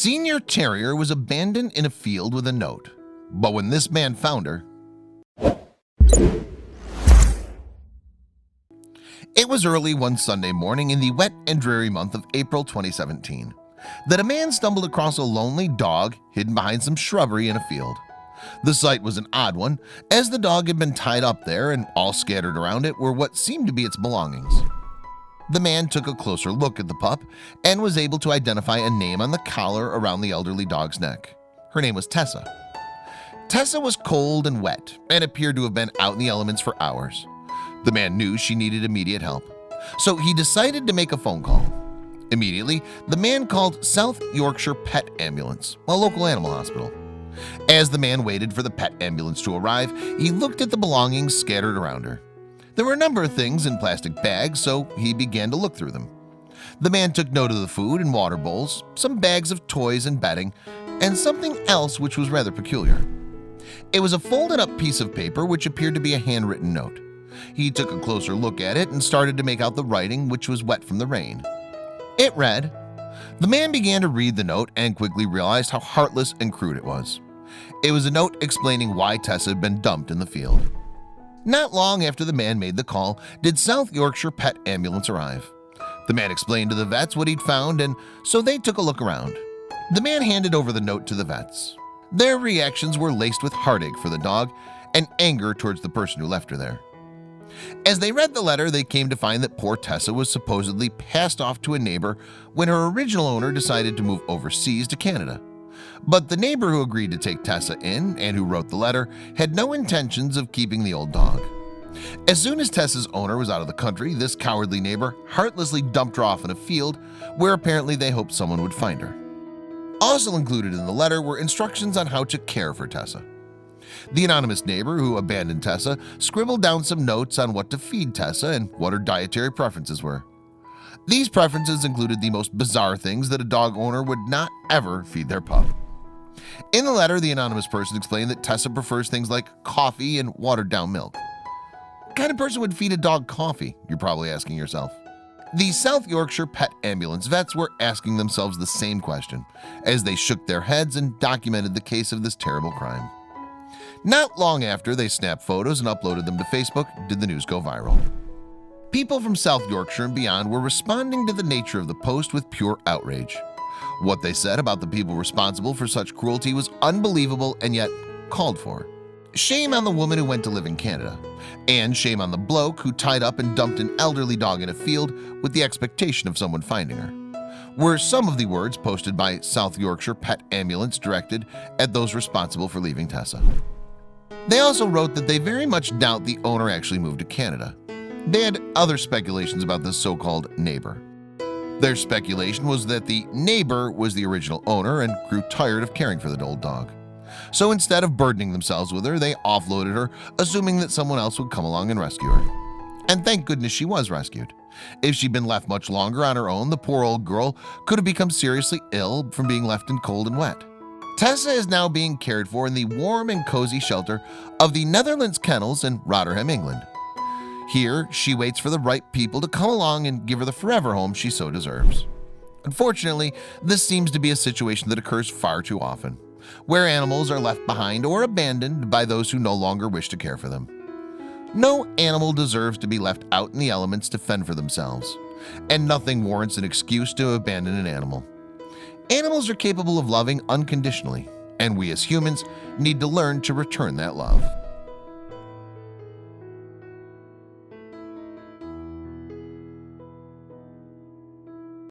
Senior Terrier was abandoned in a field with a note, but when this man found her, it was early one Sunday morning in the wet and dreary month of April 2017 that a man stumbled across a lonely dog hidden behind some shrubbery in a field. The sight was an odd one, as the dog had been tied up there and all scattered around it were what seemed to be its belongings. The man took a closer look at the pup and was able to identify a name on the collar around the elderly dog's neck. Her name was Tessa. Tessa was cold and wet and appeared to have been out in the elements for hours. The man knew she needed immediate help, so he decided to make a phone call. Immediately, the man called South Yorkshire Pet Ambulance, a local animal hospital. As the man waited for the pet ambulance to arrive, he looked at the belongings scattered around her. There were a number of things in plastic bags, so he began to look through them. The man took note of the food and water bowls, some bags of toys and bedding, and something else which was rather peculiar. It was a folded-up piece of paper which appeared to be a handwritten note. He took a closer look at it and started to make out the writing, which was wet from the rain. It read. The man began to read the note and quickly realized how heartless and crude it was. It was a note explaining why Tessa had been dumped in the field. Not long after the man made the call did South Yorkshire Pet Ambulance arrive. The man explained to the vets what he'd found, and so they took a look around. The man handed over the note to the vets. Their reactions were laced with heartache for the dog and anger towards the person who left her there. As they read the letter, they came to find that poor Tessa was supposedly passed off to a neighbor when her original owner decided to move overseas to Canada. But the neighbor who agreed to take Tessa in and who wrote the letter had no intentions of keeping the old dog. As soon as Tessa's owner was out of the country, this cowardly neighbor heartlessly dumped her off in a field where apparently they hoped someone would find her. Also included in the letter were instructions on how to care for Tessa. The anonymous neighbor who abandoned Tessa scribbled down some notes on what to feed Tessa and what her dietary preferences were. These preferences included the most bizarre things that a dog owner would not ever feed their pup. In the letter, the anonymous person explained that Tessa prefers things like coffee and watered-down milk. What kind of person would feed a dog coffee, you're probably asking yourself? The South Yorkshire Pet Ambulance vets were asking themselves the same question as they shook their heads and documented the case of this terrible crime. Not long after they snapped photos and uploaded them to Facebook did the news go viral. People from South Yorkshire and beyond were responding to the nature of the post with pure outrage. What they said about the people responsible for such cruelty was unbelievable and yet called for. Shame on the woman who went to live in Canada, and shame on the bloke who tied up and dumped an elderly dog in a field with the expectation of someone finding her, were some of the words posted by South Yorkshire Pet Ambulance directed at those responsible for leaving Tessa. They also wrote that they very much doubt the owner actually moved to Canada. They had other speculations about this so-called neighbor. Their speculation was that the neighbor was the original owner and grew tired of caring for the old dog. So instead of burdening themselves with her, they offloaded her, assuming that someone else would come along and rescue her. And thank goodness she was rescued. If she'd been left much longer on her own, the poor old girl could have become seriously ill from being left in cold and wet. Tessa is now being cared for in the warm and cozy shelter of the Netherlands Kennels in Rotterdam, England. Here, she waits for the right people to come along and give her the forever home she so deserves. Unfortunately, this seems to be a situation that occurs far too often, where animals are left behind or abandoned by those who no longer wish to care for them. No animal deserves to be left out in the elements to fend for themselves, and nothing warrants an excuse to abandon an animal. Animals are capable of loving unconditionally, and we as humans need to learn to return that love.